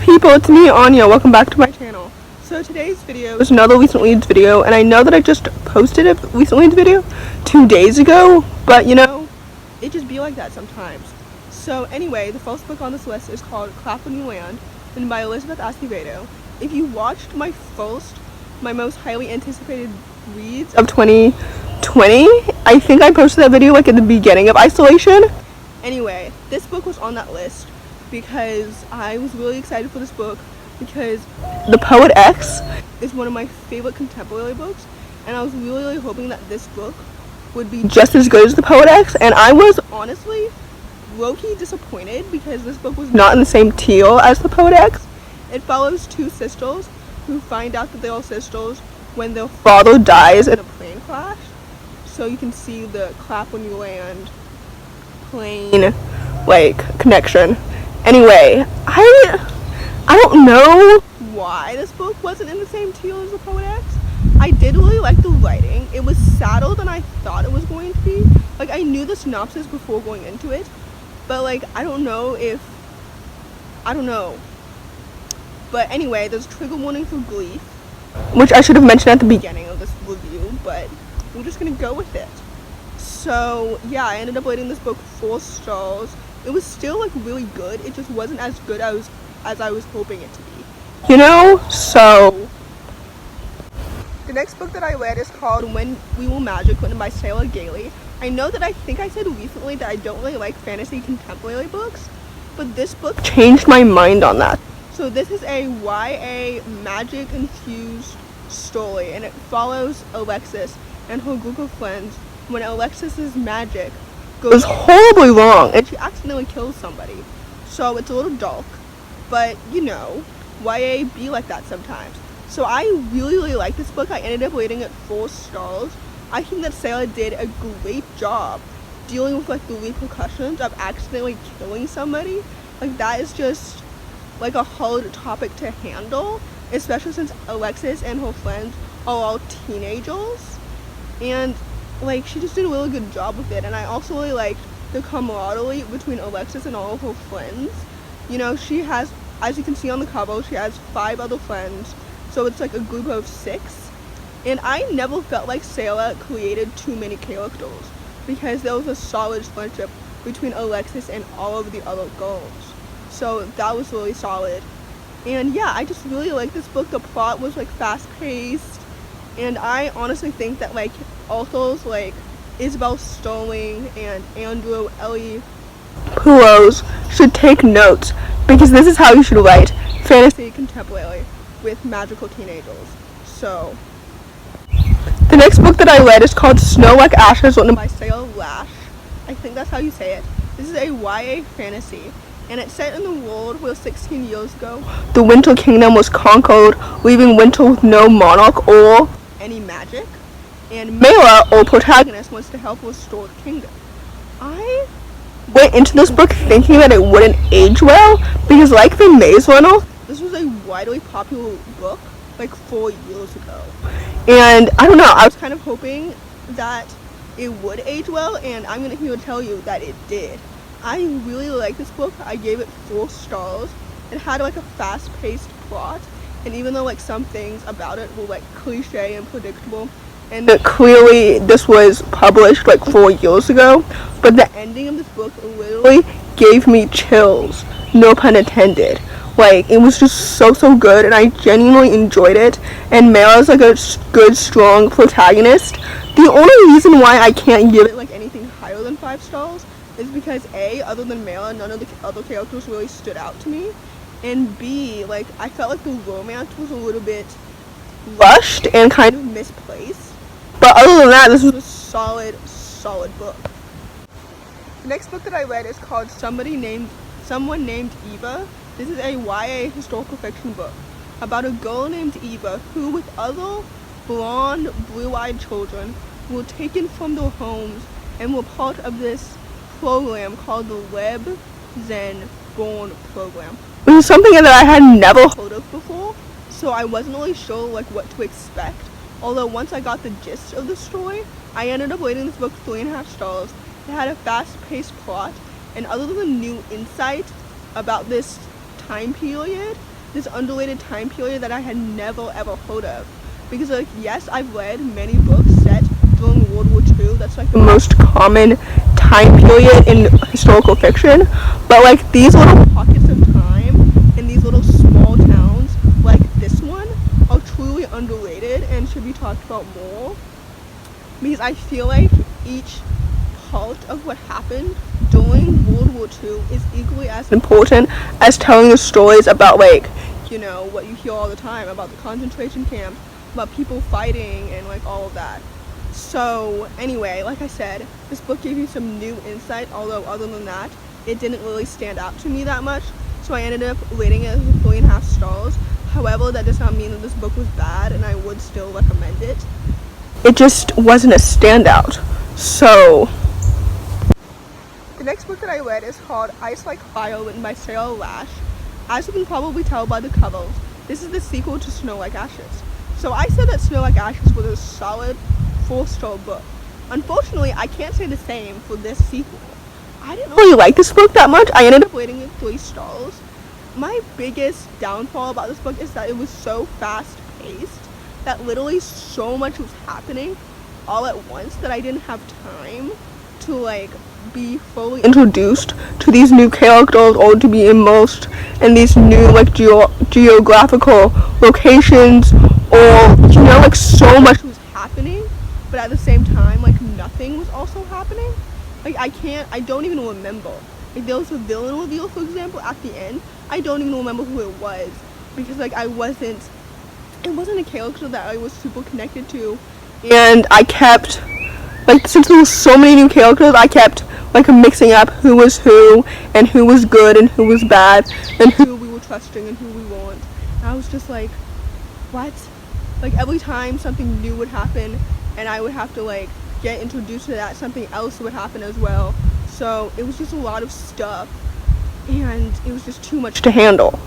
people, it's me, Anya. Welcome back to my channel. So today's video is another Recent Leads video, and I know that I just posted a Recent Leads video 2 days ago, but you know, it just be like that sometimes. So anyway, the first book on this list is called Clap When You Land, written by Elizabeth Acevedo. If you watched my most highly anticipated reads of 2020, I think I posted that video like at the beginning of isolation. Anyway, this book was on that list because I was really excited for this book because The Poet X is one of my favorite contemporary books, and I was really hoping that this book would be just as good as The Poet X, and I was honestly low-key disappointed because this book was not in the same tier as The Poet X. It follows two sisters who find out that they're all sisters when their father dies in a plane crash. So you can see the clap when you land plane connection. Anyway, I don't know why this book wasn't in the same tier as The Poet X. I did really like the writing. It was sadder than I thought it was going to be. Like, I knew the synopsis before going into it, but I don't know. But anyway, there's trigger warning for grief, which I should have mentioned at the beginning of this review, but we're just gonna go with it. So yeah, I ended up rating this book 4 stars. It was still really good. It just wasn't as good as I was hoping it to be. You know? So the next book that I read is called When We Were Magic, written by Sarah Gailey. I know that I think I said recently that I don't really like fantasy contemporary books, but this book changed my mind on that. So this is a YA magic infused story, and it follows Alexis and her group of friends when Alexis's magic goes horribly wrong and she accidentally kills somebody. So it's a little dark, but you know, YA be like that sometimes. So I really like this book. I ended up rating it 4 stars. I think that Sarah did a great job dealing with the repercussions of accidentally killing somebody. That is just a hard topic to handle, especially since Alexis and her friends are all teenagers, and she just did a really good job with it. And I also really liked the camaraderie between Alexis and all of her friends. You know, she has, as you can see on the cover, she has 5 other friends, so it's a group of 6. And I never felt like Sarah created too many characters because there was a solid friendship between Alexis and all of the other girls. So that was really solid. And yeah, I just really liked this book. The plot was fast-paced, and I honestly think that authors like Isabel Sterling and Andrew Ellie Poulos should take notes, because this is how you should write fantasy contemporary with magical teenagers. So the next book that I read is called Snow Like Ashes, written by Sarah Lash. I think that's how you say it. This is a YA fantasy, and it's set in the world where 16 years ago the Winter Kingdom was conquered, leaving Winter with no monarch or any magic, and Mela, our protagonist, wants to help restore the kingdom. I went into this book thinking that it wouldn't age well, because like The Maze Runner, this was a widely popular book 4 years ago, and I don't know, I was kind of hoping that it would age well, and I'm gonna here to tell you that it did. I really like this book. I gave it 4 stars. It had a fast-paced plot, and even though some things about it were cliche and predictable, and clearly this was published 4 years ago, but the ending of this book literally gave me chills, no pun intended. It was just so good, and I genuinely enjoyed it, and Mela's a good, strong protagonist. The only reason why I can't give it anything higher than 5 stars is because A, other than Mela, none of the other characters really stood out to me, and B, I felt the romance was a little bit rushed and kind of misplaced. But other than that, this was a solid book. The next book that I read is called Someone Named Eva. This is a YA historical fiction book about a girl named Eva who, with other blonde, blue-eyed children, were taken from their homes and were part of this program called the Web Zen Born program, which is something that I had never heard of before, so I wasn't really sure what to expect. Although once I got the gist of the story, I ended up rating this book 3.5 stars. It had a fast-paced plot, and other than new insight about this time period, this underrated time period that I had never ever heard of. Because like, yes, I've read many books set during World War II. That's like the most common time period in historical fiction. But like these little pockets of time in these little small towns like this one are truly underrated and should be talked about more. Because I feel like each part of what happened during World War II is equally as important as telling the stories about like, you know, what you hear all the time about the concentration camps, about people fighting and like all of that. So anyway, like I said, this book gave me some new insight, although other than that, it didn't really stand out to me that much. So I ended up rating it as 3.5 stars. However, that does not mean that this book was bad, and I would still recommend it. It just wasn't a standout. So the next book that I read is called Ice Like Fire, written by Sarah Lash. As you can probably tell by the covers, this is the sequel to Snow Like Ashes. So I said that Snow Like Ashes was a solid 4-star book. Unfortunately, I can't say the same for this sequel. I didn't really like this book that much. I ended up rating it 3 stars. My biggest downfall about this book is that it was so fast-paced, that literally so much was happening all at once that I didn't have time to like be fully introduced to these new characters or to be immersed in these new like geographical locations, or you know, like so much was happening but at the same time like nothing was also happening. Like I don't even remember. Like there was a villain reveal, for example, at the end. I don't even remember who it was because like it wasn't a character that I was super connected to, and I kept like, since there was so many new characters, I kept like mixing up who was who and who was good and who was bad and who we were trusting and who we weren't. And I was just like, what? Like every time something new would happen and I would have to like get introduced to that, something else would happen as well. So it was just a lot of stuff and it was just too much to handle.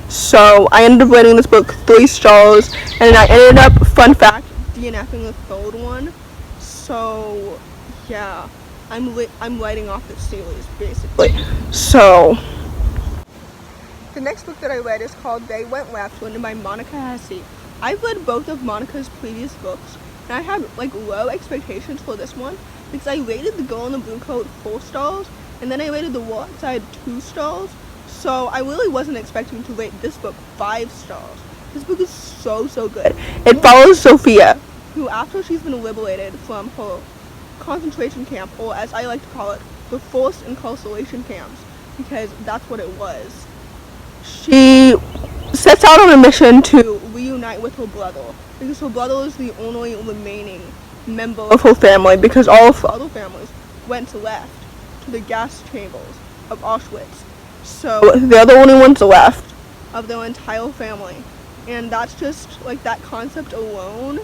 So I ended up rating this book 3 stars, and I ended up, fun fact, DNFing the third one. So yeah, I'm writing off this series basically. So the next book that I read is called They Went Left, written by Monica Hesse. I've read both of Monica's previous books, and I had like low expectations for this one because I rated The Girl in the Blue Coat 4 stars, and then I rated The War Outside 2 stars. So I really wasn't expecting to rate this book 5 stars. This book is so good. It follows Sophia, who after she's been liberated from her concentration camp, or as I like to call it, the forced incarceration camps, because that's what it was, she sets out on a mission to reunite with her brother, because her brother is the only remaining member of her family, because all of her other families went left to the gas chambers of Auschwitz. So they're the only ones left of their entire family, and that's just like, that concept alone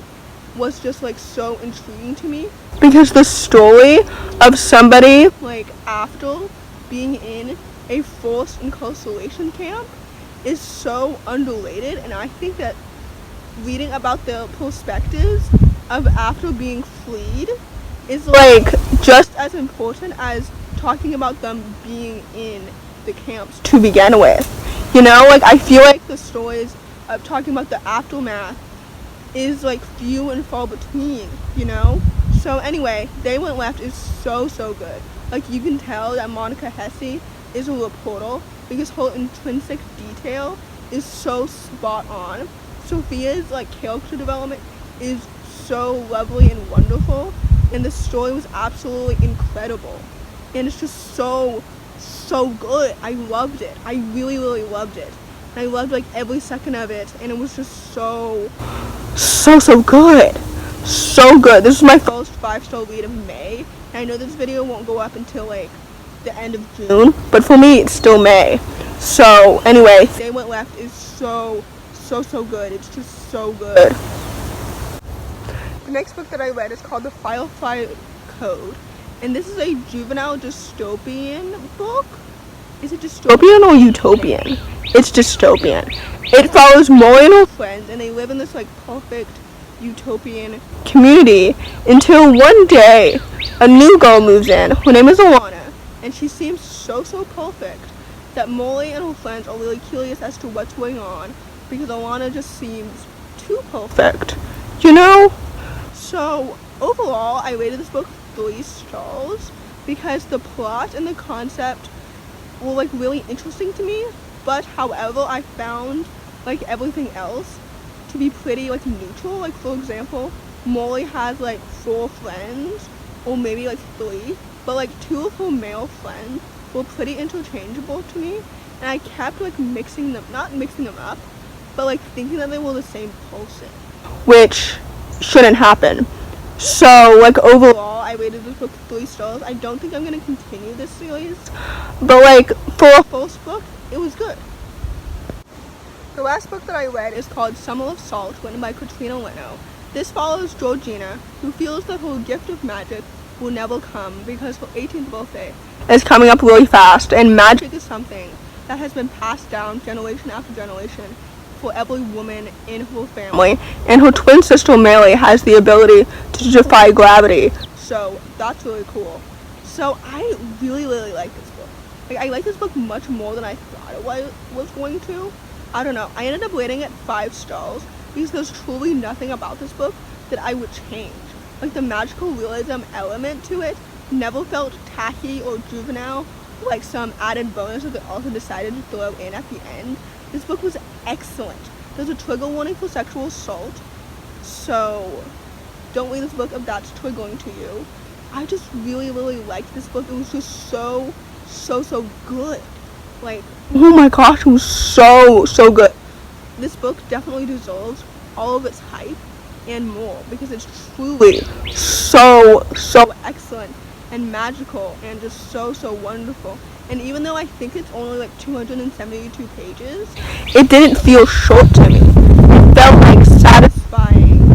was just like so intriguing to me, because the story of somebody like after being in a forced incarceration camp is so underrated, and I think that reading about the perspectives of after being freed is like just as important as talking about them being in the camps to begin with. You know, like I feel like the stories of talking about the aftermath is like few and far between, you know? So anyway, They Went Left is so good. Like you can tell that Monica Hesse is a reporter because her intrinsic detail is so spot on. Sophia's like character development is so lovely and wonderful, and the story was absolutely incredible, and it's just so good. I loved it. I really loved it. And I loved like every second of it, and it was just so good. So good. This is my first 5-star read of May, and I know this video won't go up until like the end of June, but for me it's still May. So anyway, They Went Left is so good. It's just so good. The next book that I read is called The Firefly Code, and this is a juvenile dystopian book. Is it dystopian or utopian? It's dystopian. It follows Molly and her friends, and they live in this like perfect utopian community until one day a new girl moves in. Her name is Alana, and she seems so perfect, that Molly and her friends are really curious as to what's going on because Alana just seems too perfect, you know? So overall, I rated this book 3 stars because the plot and the concept were like really interesting to me, but however, I found like everything else to be pretty like neutral. Like for example, Molly has like 4 friends, or maybe like 3, but like 2 of her male friends were pretty interchangeable to me, and I kept like not mixing them up, but like thinking that they were the same person, which shouldn't happen. So like overall, I rated this book 3 stars. I don't think I'm gonna continue this series, but like for a first book, it was good. The last book that I read is called Summer of Salt, written by Katrina Leno. This follows Georgina, who feels that her gift of magic will never come because her 18th birthday is coming up really fast, and magic is something that has been passed down generation after generation for every woman in her family, and her twin sister Mary has the ability to defy gravity, so that's really cool. So I really like this book. Like I like this book much more than I thought it was going to. I don't know, I ended up rating it 5 stars because there's truly nothing about this book that I would change. Like the magical realism element to it never felt tacky or juvenile, like some added bonus that they also decided to throw in at the end. This book was excellent. There's a trigger warning for sexual assault, so don't read this book if that's triggering to you. I just really liked this book. It was just so good. Like, oh my gosh, it was so good. This book definitely deserves all of its hype and more because it's truly so excellent and magical and just so wonderful. And even though I think it's only like 272 pages, it didn't feel short to me. It felt like satisfying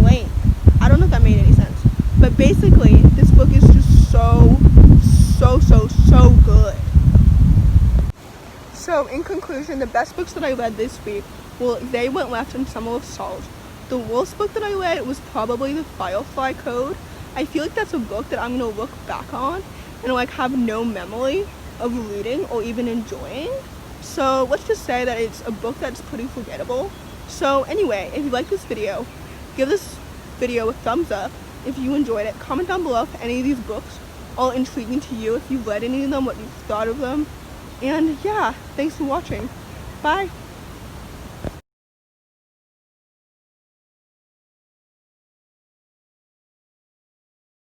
length. I don't know if that made any sense, but basically this book is just so good. So in conclusion, the best books that I read this week were They Went Left and Summer of Salt. The worst book that I read was probably The Firefly Code. I feel like that's a book that I'm going to look back on and like have no memory of reading or even enjoying. So let's just say that it's a book that's pretty forgettable. So anyway, if you like this video, give this video a thumbs up if you enjoyed it. Comment down below if any of these books are intriguing to you, if you've read any of them, what you've thought of them. And yeah, thanks for watching. Bye.